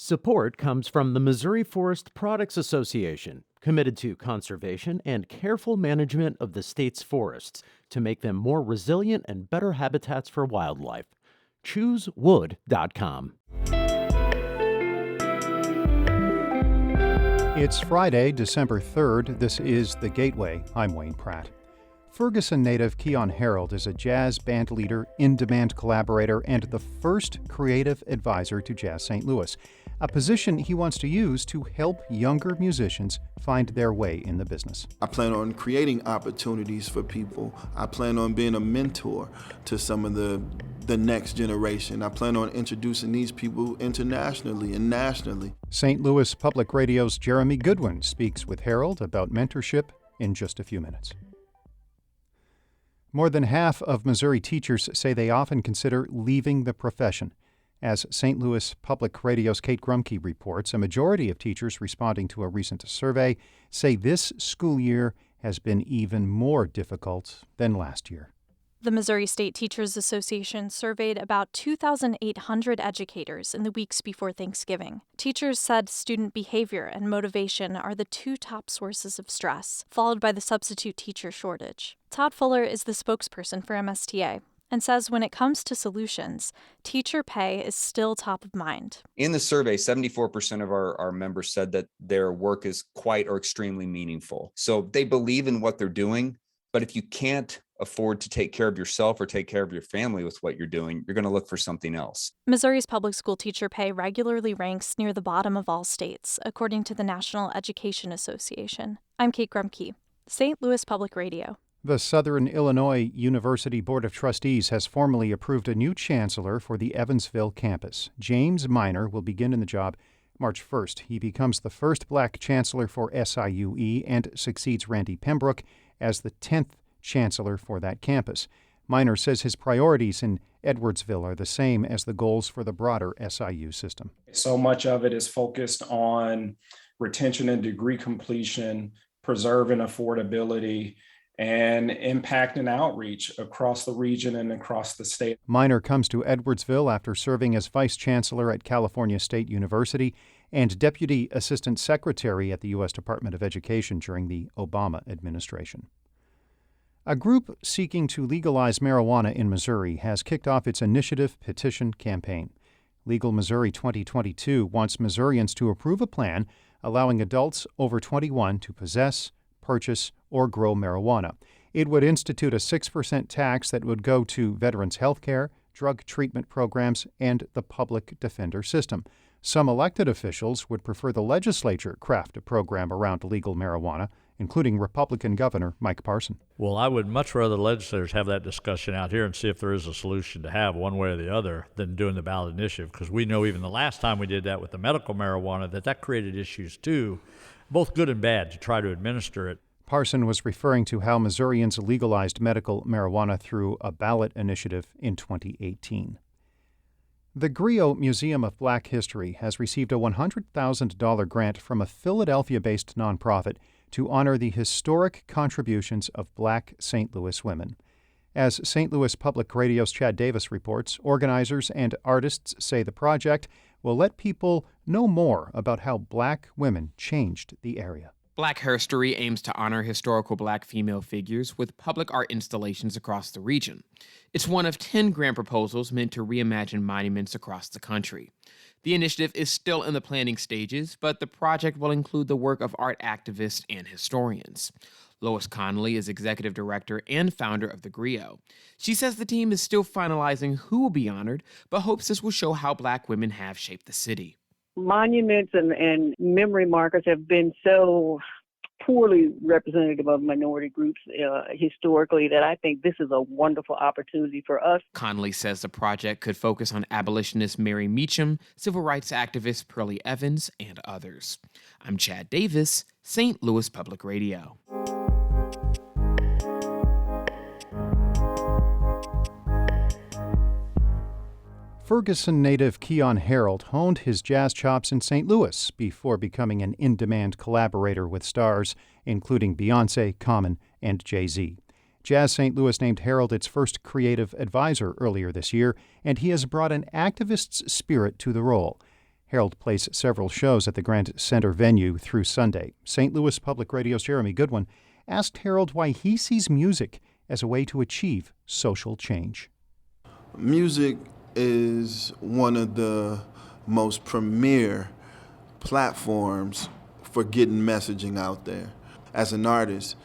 Support comes from the Missouri Forest Products Association, committed to conservation and careful management of the state's forests to make them more resilient and better habitats for wildlife. ChooseWood.com. It's Friday, December 3rd. This is The Gateway. I'm Wayne Pratt. Ferguson native Keyon Harrold is a jazz band leader, in-demand collaborator, and the first creative advisor to Jazz St. Louis, a position he wants to use to help younger musicians find their way in the business. I plan on creating opportunities for people. I plan on being a mentor to some of the next generation. I plan on introducing these people internationally and nationally. St. Louis Public Radio's Jeremy Goodwin speaks with Harrold about mentorship in just a few minutes. More than half of Missouri teachers say they often consider leaving the profession. As St. Louis Public Radio's Kate Grumke reports, a majority of teachers responding to a recent survey say this school year has been even more difficult than last year. The Missouri State Teachers Association surveyed about 2,800 educators in the weeks before Thanksgiving. Teachers said student behavior and motivation are the two top sources of stress, followed by the substitute teacher shortage. Todd Fuller is the spokesperson for MSTA and says when it comes to solutions, teacher pay is still top of mind. In the survey, 74% of our members said that their work is quite or extremely meaningful. So they believe in what they're doing, but if you can't afford to take care of yourself or take care of your family with what you're doing, you're going to look for something else. Missouri's public school teacher pay regularly ranks near the bottom of all states, according to the National Education Association. I'm Kate Grumke, St. Louis Public Radio. The Southern Illinois University Board of Trustees has formally approved a new chancellor for the Evansville campus. James Minor will begin in the job March 1st. He becomes the first black chancellor for SIUE and succeeds Randy Pembroke as the 10th chancellor for that campus. Minor says his priorities in Edwardsville are the same as the goals for the broader SIU system. So much of it is focused on retention and degree completion, preserving affordability, and impact and outreach across the region and across the state. Minor comes to Edwardsville after serving as vice chancellor at California State University and deputy assistant secretary at the U.S. Department of Education during the Obama administration. A group seeking to legalize marijuana in Missouri has kicked off its initiative petition campaign. Legal Missouri 2022 wants Missourians to approve a plan allowing adults over 21 to possess, purchase, or grow marijuana. It would institute a 6% tax that would go to veterans' health care, drug treatment programs, and the public defender system. Some elected officials would prefer the legislature craft a program around legal marijuana, including Republican Governor Mike Parson. Well, I would much rather legislators have that discussion out here and see if there is a solution to have one way or the other than doing the ballot initiative, because we know even the last time we did that with the medical marijuana that created issues too, both good and bad, to try to administer it. Parson was referring to how Missourians legalized medical marijuana through a ballot initiative in 2018. The Griot Museum of Black History has received a $100,000 grant from a Philadelphia-based nonprofit to honor the historic contributions of Black St. Louis women. As St. Louis Public Radio's Chad Davis reports, organizers and artists say the project will let people know more about how Black women changed the area. Black History aims to honor historical Black female figures with public art installations across the region. It's one of 10 grant proposals meant to reimagine monuments across the country. The initiative is still in the planning stages, but the project will include the work of art activists and historians. Lois Connolly is executive director and founder of the Griot. She says the team is still finalizing who will be honored, but hopes this will show how Black women have shaped the city. Monuments and memory markers have been so poorly representative of minority groups historically that I think this is a wonderful opportunity for us. Connolly says the project could focus on abolitionist Mary Meacham, civil rights activist Pearlie Evans, and others. I'm Chad Davis, St. Louis Public Radio. Ferguson native Keyon Harrold honed his jazz chops in St. Louis before becoming an in-demand collaborator with stars, including Beyoncé, Common, and Jay-Z. Jazz St. Louis named Harrold its first creative advisor earlier this year, and he has brought an activist's spirit to the role. Harrold plays several shows at the Grant Center venue through Sunday. St. Louis Public Radio's Jeremy Goodwin asked Harrold why he sees music as a way to achieve social change. Music is one of the most premier platforms for getting messaging out there. As an artist,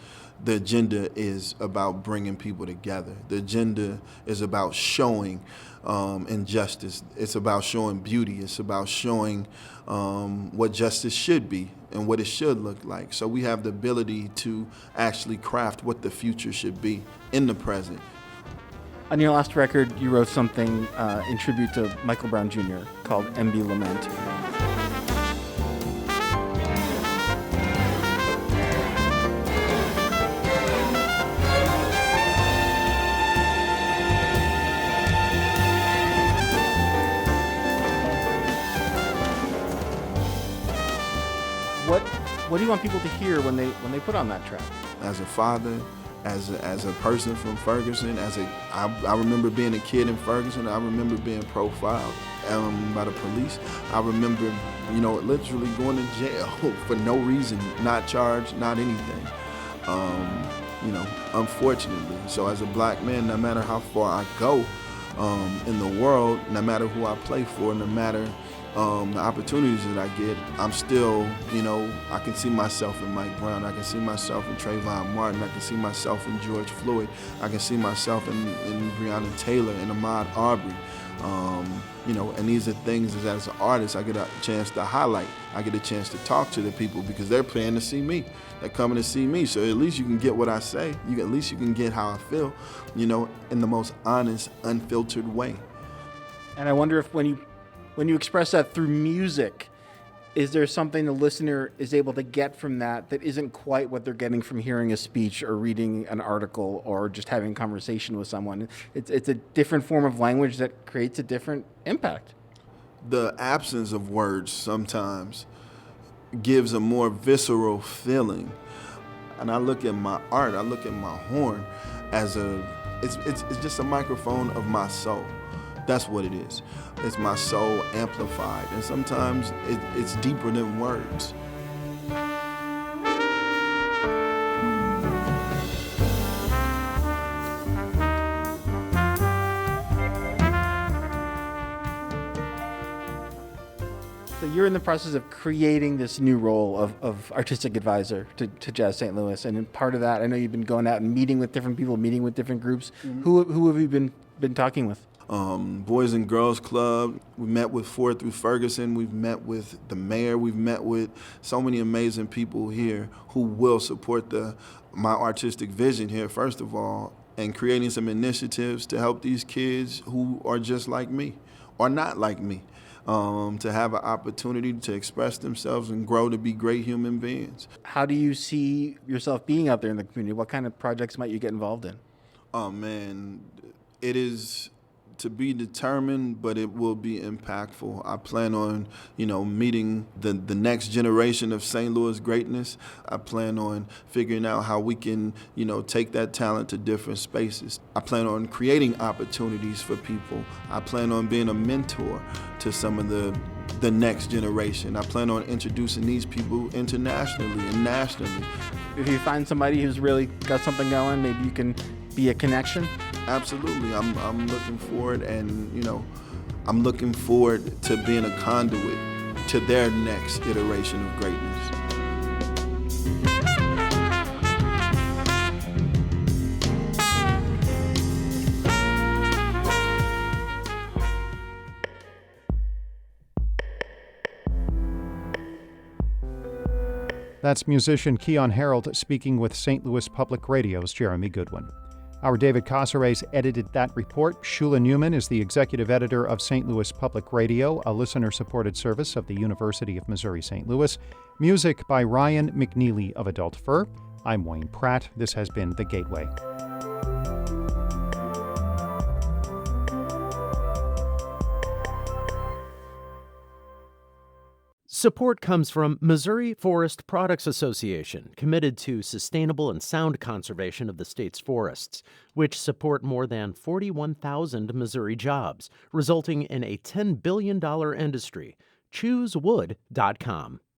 the agenda is about bringing people together. The agenda is about showing injustice. It's about showing beauty. It's about showing what justice should be and what it should look like. So we have the ability to actually craft what the future should be in the present. On your last record, you wrote something in tribute to Michael Brown Jr. called MB Lament. What do you want people to hear when they put on that track? As a father, as a person from Ferguson, I remember being a kid in Ferguson. I remember being profiled by the police. I remember, literally going to jail for no reason, not charged, not anything. Unfortunately. So as a black man, no matter how far I go in the world, no matter who I play for, no matter the opportunities that I get, I'm still, I can see myself in Mike Brown. I can see myself in Trayvon Martin. I can see myself in George Floyd. I can see myself in Breonna Taylor and Ahmaud Arbery. And these are things that as an artist I get a chance to highlight. I get a chance to talk to the people because they're paying to see me. They're coming to see me. So at least you can get what I say. At least you can get how I feel, in the most honest, unfiltered way. And I wonder if when you express that through music, is there something the listener is able to get from that isn't quite what they're getting from hearing a speech or reading an article or just having a conversation with someone? It's a different form of language that creates a different impact. The absence of words sometimes gives a more visceral feeling. And I look at my art, I look at my horn as it's just a microphone of my soul. That's what it is. It's my soul amplified. And sometimes it's deeper than words. So you're in the process of creating this new role of artistic advisor to Jazz St. Louis. And in part of that, I know you've been going out and meeting with different people, meeting with different groups. Mm-hmm. Who have you been talking with? Boys and Girls Club. We met with 4 through Ferguson. We've met with the mayor. We've met with so many amazing people here who will support my artistic vision here, first of all, and creating some initiatives to help these kids who are just like me or not like me, to have an opportunity to express themselves and grow to be great human beings. How do you see yourself being out there in the community? What kind of projects might you get involved in? Oh, man, it is to be determined, but it will be impactful. I plan on, meeting the next generation of St. Louis greatness. I plan on figuring out how we can, take that talent to different spaces. I plan on creating opportunities for people. I plan on being a mentor to some of the next generation. I plan on introducing these people internationally and nationally. If you find somebody who's really got something going, maybe you can be a connection? Absolutely. I'm looking forward, and I'm looking forward to being a conduit to their next iteration of greatness. That's musician Keyon Harrold speaking with St. Louis Public Radio's Jeremy Goodwin. Our David Casares edited that report. Shula Newman is the executive editor of St. Louis Public Radio, a listener-supported service of the University of Missouri-St. Louis. Music by Ryan McNeely of Adult Fur. I'm Wayne Pratt. This has been The Gateway. Support comes from Missouri Forest Products Association, committed to sustainable and sound conservation of the state's forests, which support more than 41,000 Missouri jobs, resulting in a $10 billion industry. choosewood.com.